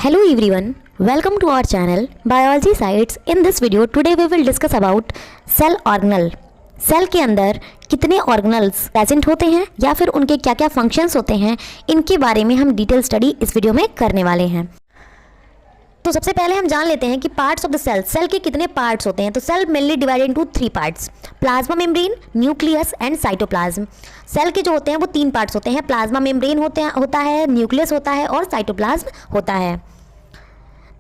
Hello everyone, welcome to our channel Biology Sites. In this video today we will discuss about cell organelle. Cell के अंदर कितने organelles present होते हैं या फिर उनके क्या क्या फंक्शंस होते हैं, इनके बारे में हम डिटेल स्टडी इस वीडियो में करने वाले हैं। तो सबसे पहले हम जान लेते हैं कि पार्ट्स ऑफ द सेल के कितने पार्ट्स होते हैं। तो cell mainly divided into 3 parts, plasma membrane, nucleus and cytoplasm. Cell के जो होते हैं वो 3 पार्ट्स होते हैं, प्लाज्मा मेम्ब्रेन होता है, न्यूक्लियस होता है और साइटोप्लाज्म होता है।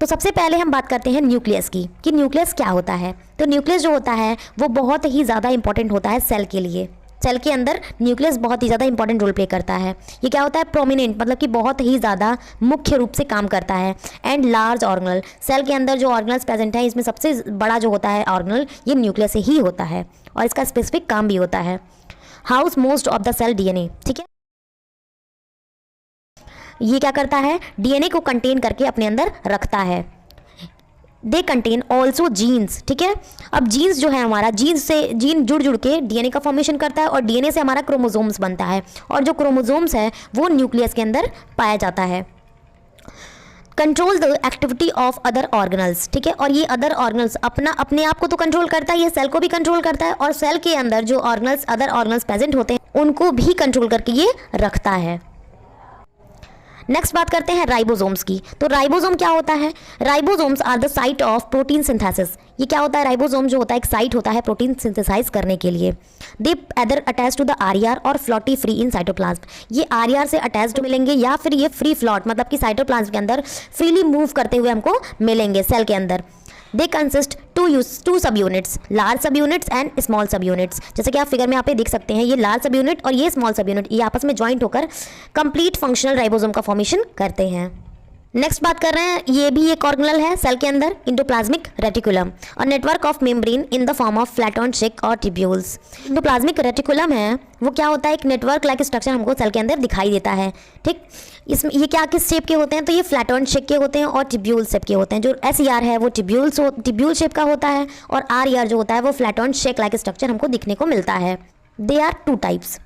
तो सबसे पहले हम बात करते हैं न्यूक्लियस की कि न्यूक्लियस क्या होता है। तो न्यूक्लियस जो होता है वो बहुत ही ज़्यादा इंपॉर्टेंट होता है सेल के लिए। सेल के अंदर न्यूक्लियस बहुत ही ज़्यादा इंपॉर्टेंट रोल प्ले करता है। ये क्या होता है, प्रोमिनेंट, मतलब कि बहुत ही ज़्यादा मुख्य रूप से काम करता है। एंड लार्ज ऑर्गेनल, सेल के अंदर जो ऑर्गेनल्स प्रेजेंट है इसमें सबसे बड़ा जो होता है ऑर्गेनल ये न्यूक्लियस से ही होता है और इसका स्पेसिफिक काम भी होता है। House most of the cell DNA, ठीक है। ये क्या करता है, डीएनए को कंटेन करके अपने अंदर रखता है। दे कंटेन ऑल्सो जीन्स, ठीक है। अब जीन्स जो है हमारा, जीन जुड़ के डीएनए का फॉर्मेशन करता है और डीएनए से हमारा क्रोमोसोम्स बनता है और जो क्रोमोसोम्स है वो न्यूक्लियस के अंदर पाया जाता है। Control the activity of other organelles, ठीक है। और ये अदर ऑर्गेनल्स अपने आप को तो कंट्रोल करता है, ये सेल को भी कंट्रोल करता है और सेल के अंदर जो ऑर्गेनल्स अदर ऑर्गेनल्स प्रेजेंट होते हैं उनको भी कंट्रोल करके ये रखता है। नेक्स्ट बात करते हैं राइबोसोम्स की। तो राइबोसोम क्या होता है, ribosomes are the site of protein synthesis. ये क्या होता है, राइबोसोम जो होता है एक साइट होता है प्रोटीन सिंथेसाइज करने के लिए। They either attach to the RER और फ्लॉटी फ्री इन साइटोप्लाज्म। ये आरईआर से अटैच्ड मिलेंगे या फिर ये फ्री फ्लॉट, मतलब कि साइटोप्लाज्म के अंदर फ्रीली मूव करते हुए हमको मिलेंगे सेल के अंदर। दे कंसिस्ट टू सब यूनिट्स, लार्ज सब यूनिट्स एंड स्मॉल सब यूनिट्स। जैसे कि आप फिगर में यहाँ पे देख सकते हैं, ये लार्ज सब यूनिट और ये स्मॉल सब यूनिट, ये आपस में ज्वाइंट होकर कंप्लीट फंक्शनल राइबोसोम का फॉर्मेशन करते हैं। नेक्स्ट बात कर रहे हैं, ये भी एक ऑर्गेनल है सेल के अंदर, इंडोप्लाज्मिक रेटिकुलम और network of membrane in the form of flatten shake और ट्यूब्यूल्स। इंडोप्लाज्मिक रेटिकुलम है वो क्या होता है, एक नेटवर्क लाइक स्ट्रक्चर हमको सेल के अंदर दिखाई देता है, ठीक। इसमें ये क्या किस शेप के होते हैं, तो ये फ्लैटन शेप के होते हैं और ट्यूब्यूल शेप के होते हैं। जो SER है वो ट्यूब्यूल शेप का होता है और RER जो होता है वो फ्लैटन शेक लाइक स्ट्रक्चर हमको दिखने को मिलता है। दे आर 2 टाइप्स,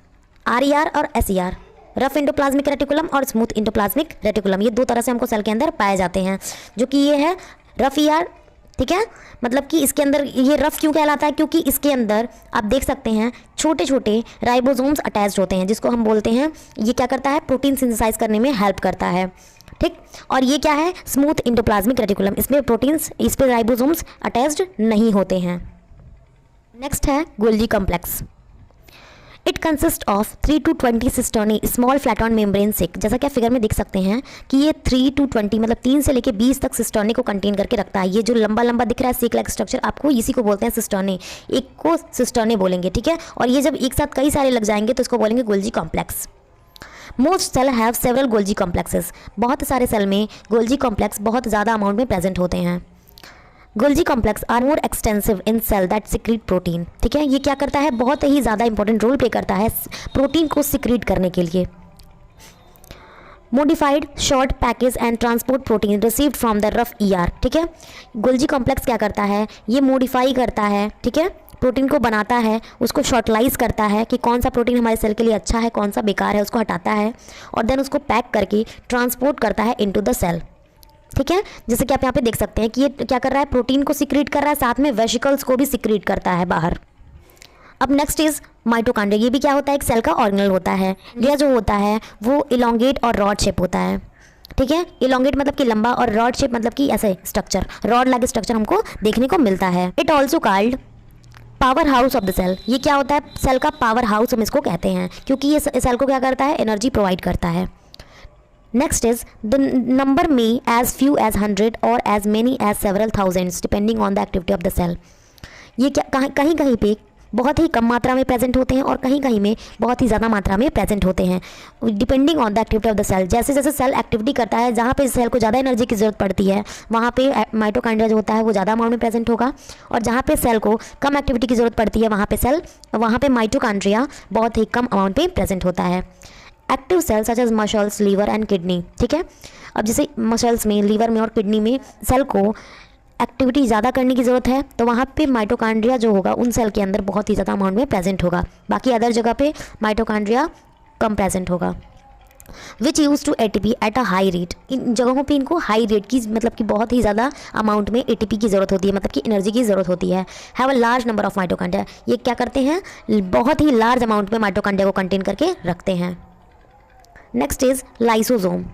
RER और SER, रफ इंडोप्लाज्मिक रेटिकुलम और स्मूथ इंडोप्लाज्मिक रेटिकुलम। ये 2 तरह से हमको सेल के अंदर पाए जाते हैं, जो कि ये है रफ ER, ठीक है। मतलब कि इसके अंदर ये रफ क्यों कहलाता है, क्योंकि इसके अंदर आप देख सकते हैं छोटे छोटे राइबोसोम्स अटैच्ड होते हैं, जिसको हम बोलते हैं, ये क्या करता है, प्रोटीन सिंथेसाइज करने में हेल्प करता है, ठीक। और ये क्या है, स्मूथ इंडोप्लाज्मिक रेटिकुलम, इसमें प्रोटीन्स, इस पर राइबोसोम्स अटैच्ड नहीं होते हैं। नेक्स्ट है Golgi complex. It consist of 3 to 20 cisternae small flatten membrane sac. जैसा कि आप फिगर में देख सकते हैं कि ये 3 to 20 मतलब 3 से लेके 20 तक सिस्टर्नी को कंटेन करके रखता है। ये जो लंबा लंबा दिख रहा है सिक लाइक स्ट्रक्चर, आपको इसी को बोलते हैं सिस्टर्नी, एक को सिस्टर्नी बोलेंगे, ठीक है। और ये जब एक साथ कई सारे लग जाएंगे तो इसको बोलेंगे Golgi complex. Most cell have several Golgi complexes. बहुत सारे सेल में गोल्जी कॉम्प्लेक्स बहुत ज़्यादा अमाउंट में प्रेजेंट होते हैं। Golgi complex are more extensive in cell that secrete protein, ठीक है। ये क्या करता है, बहुत ही ज़्यादा इंपॉर्टेंट रोल प्ले करता है प्रोटीन को सिक्रीट करने के लिए। Modified short package and transport protein received from the rough ER, ठीक है। गोल्जी कॉम्प्लेक्स क्या करता है, ये मॉडिफाई करता है, ठीक है, प्रोटीन को बनाता है, उसको शॉर्टलाइज करता है कि कौन सा प्रोटीन हमारे सेल के लिए अच्छा है, कौन सा बेकार है, उसको हटाता है और देन उसको पैक करके ट्रांसपोर्ट करता है इनटू द सेल, ठीक है। जैसे कि आप यहाँ पे देख सकते हैं कि ये क्या कर रहा है, प्रोटीन को सिक्रीट कर रहा है, साथ में वेसिकल्स को भी सिक्रीट करता है बाहर। अब नेक्स्ट इज माइटोकॉन्ड्रिया। ये भी क्या होता है, एक सेल का ऑर्गेनल होता है। यह जो होता है वो इलोंगेट और रॉड शेप होता है, ठीक है। इलोंगेट मतलब कि लंबा और रॉड शेप मतलब कि ऐसे स्ट्रक्चर, रॉड लाइक स्ट्रक्चर हमको देखने को मिलता है। It also called power house of the cell. ये क्या होता है, सेल का पावर हाउस हम इसको कहते हैं, क्योंकि ये सेल को क्या करता है, एनर्जी प्रोवाइड करता है। Next is the number may as few as 100 or as many as several thousands depending on the activity of the cell। ये क्या कहीं कहीं पे बहुत ही कम मात्रा में प्रेजेंट होते हैं और कहीं कहीं में बहुत ही ज़्यादा मात्रा में प्रेजेंट होते हैं, depending on the activity of the cell. जैसे जैसे सेल एक्टिविटी करता है, जहाँ पे सेल को ज़्यादा एनर्जी की ज़रूरत पड़ती है वहाँ पे माइटोकॉन्ड्रिया जो होता है वो ज़्यादा अमाउंट में प्रेजेंट होगा, और जहाँ पे सेल को कम एक्टिविटी की ज़रूरत पड़ती है वहाँ पे माइटोकॉन्ड्रिया बहुत ही कम अमाउंट में प्रेजेंट होता है। Active cells such as muscles, liver and kidney, ठीक है। अब जैसे मसल्स में, लीवर में और किडनी में सेल को एक्टिविटी ज़्यादा करने की ज़रूरत है तो वहाँ पे माइटोकॉन्ड्रिया जो होगा उन सेल के अंदर बहुत ही ज़्यादा अमाउंट में प्रेजेंट होगा, बाकी अदर जगह पे माइटोकॉन्ड्रिया कम प्रेजेंट होगा। Which use to ATP at a high rate. इन जगहों पे इनको हाई रेट की मतलब कि बहुत ही ज़्यादा अमाउंट में ATP की ज़रूरत होती है, मतलब कि एनर्जी की ज़रूरत होती है। Have a large number of mitochondria, ये क्या करते हैं, बहुत ही लार्ज अमाउंट में माइटोकॉन्ड्रिया को कंटेन करके रखते हैं। Next is lysosome,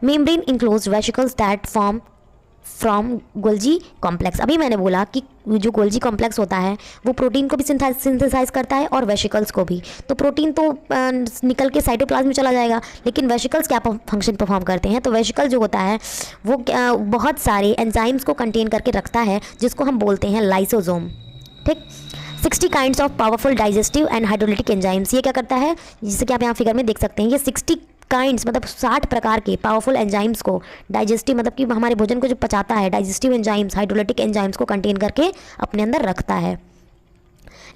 membrane enclosed vesicles that form from Golgi complex. अभी मैंने बोला कि जो गोल्जी कॉम्प्लेक्स होता है वो प्रोटीन को भी सिंथेसाइज करता है और वेसिकल्स को भी। तो प्रोटीन तो निकल के साइटोप्लाज्म में चला जाएगा, लेकिन वेसिकल्स क्या फंक्शन परफॉर्म करते हैं, तो वेसिकल जो होता है वो बहुत सारे एंजाइम्स को कंटेन करके रखता है, जिसको हम बोलते हैं लाइसोसोम। ठीक, 60 kinds of powerful digestive and hydrolytic enzymes, ये क्या करता है, जिसे कि आप यहाँ फिगर में देख सकते हैं, ये 60 काइंड्स मतलब 60 प्रकार के पावरफुल एंजाइम्स को, डाइजेस्टिव मतलब कि हमारे भोजन को जो पचाता है, डाइजेस्टिव एंजाइम्स, हाइड्रोलिटिक एंजाइम्स को कंटेन करके अपने अंदर रखता है।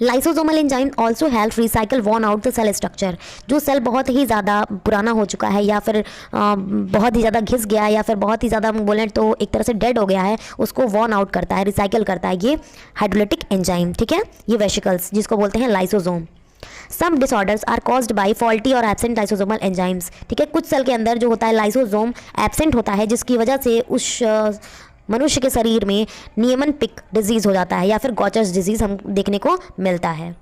Lysosomal enzyme also help recycle worn out the cell structure. जो सेल बहुत ही ज़्यादा पुराना हो चुका है या फिर बहुत ही ज़्यादा घिस गया है या फिर बहुत ही ज़्यादा बोलें तो एक तरह से डेड हो गया है, उसको वॉर्न आउट करता है, रिसाइकल करता है ये हाइड्रोलिटिक एंजाइम। ठीक है, ये वेसिकल्स जिसको बोलते हैं lysosome. Some disorders are caused by faulty और एब्सेंट लाइसोसोमल एंजाइम्स। ठीक है, कुछ सेल के अंदर जो होता है लाइसोसोम एब्सेंट होता है, जिसकी वजह से उस मनुष्य के शरीर में नियमन पिक डिजीज़ हो जाता है या फिर गॉचर्स डिजीज़ हम देखने को मिलता है।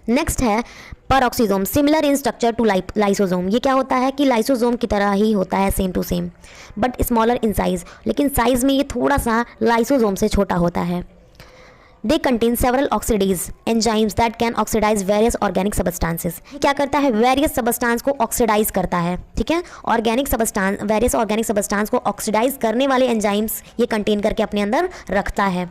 नेक्स्ट है peroxisome, similar in structure to lysosome. ये क्या होता है कि लाइसोसोम की तरह ही होता है, same to same, but smaller in size, लेकिन साइज में ये थोड़ा सा लाइसोसोम से छोटा होता है। They contain several oxidase enzymes that can oxidize various organic substances. क्या करता है, वेरियस सबस्टांस को ऑक्सीडाइज करता है। ठीक है, organic substance, various organic substance को ऑक्सीडाइज करने वाले एंजाइम्स ये कंटेन करके अपने अंदर रखता है।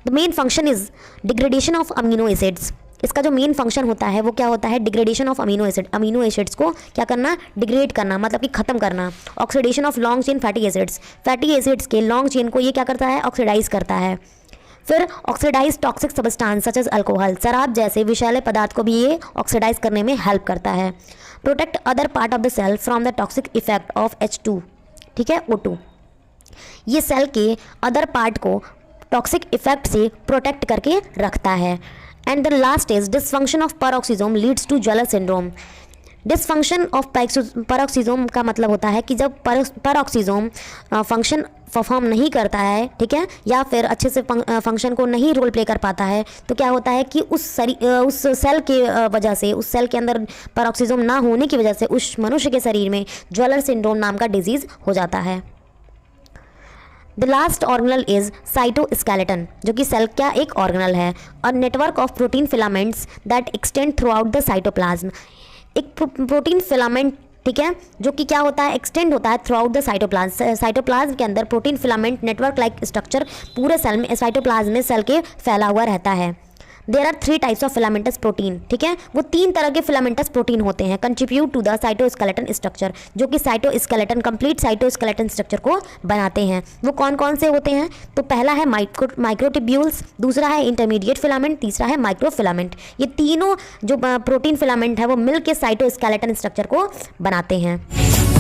The main function is degradation of amino acids. इसका जो मेन फंक्शन होता है वो क्या होता है, degradation of amino acid, amino acids को क्या करना, डिग्रेड करना, मतलब कि खत्म करना। Oxidation of long chain fatty acids, fatty acids के लॉन्ग चेन को ये क्या करता है, ऑक्सीडाइज करता है। फिर oxidize toxic substance such as alcohol, शराब जैसे विषैले पदार्थ को भी ये ऑक्सीडाइज करने में हेल्प करता है। Protect other part of the cell from the toxic effect of H2, ठीक है, O2। ये सेल के अदर पार्ट को टॉक्सिक इफेक्ट से प्रोटेक्ट करके रखता है। And the last is dysfunction of peroxisome leads to Zellweger syndrome. Dysfunction of peroxisome का मतलब होता है कि जब परऑक्सीजोम फंक्शन परफॉर्म नहीं करता है, ठीक है, या फिर अच्छे से फंक्शन को नहीं रोल प्ले कर पाता है, तो क्या होता है कि उस सेल के वजह से, उस सेल के अंदर परऑक्सीजोम ना होने की वजह से उस मनुष्य के शरीर में ज्वेलर सिंड्रोम नाम का डिजीज़ हो जाता है। The last organelle is cytoskeleton, जो कि सेल का एक ऑर्गेनल है, और network of protein filaments that extend through out the cytoplasm. एक प्रोटीन फिलामेंट, ठीक है, जो कि क्या होता है, एक्सटेंड होता है throughout the cytoplasm. Cytoplasm के अंदर protein filament network like structure पूरे सेल में, साइटोप्लाज्म में सेल के फैला हुआ रहता है। There are 3 types of filamentous protein, ठीक है, वो 3 तरह के फिलामेंटस प्रोटीन होते हैं, contribute to the cytoskeleton structure, जो कि साइटोस्केलेटन, कंप्लीट साइटोस्केलेटन स्ट्रक्चर को बनाते हैं। वो कौन कौन से होते हैं, तो पहला है माइक्रोट्यूब्यूल्स, दूसरा है इंटरमीडिएट फिलामेंट, तीसरा है माइक्रोफिलामेंट। ये तीनों जो प्रोटीन फिलामेंट है वो मिल के साइटोस्केलेटन स्ट्रक्चर को बनाते हैं।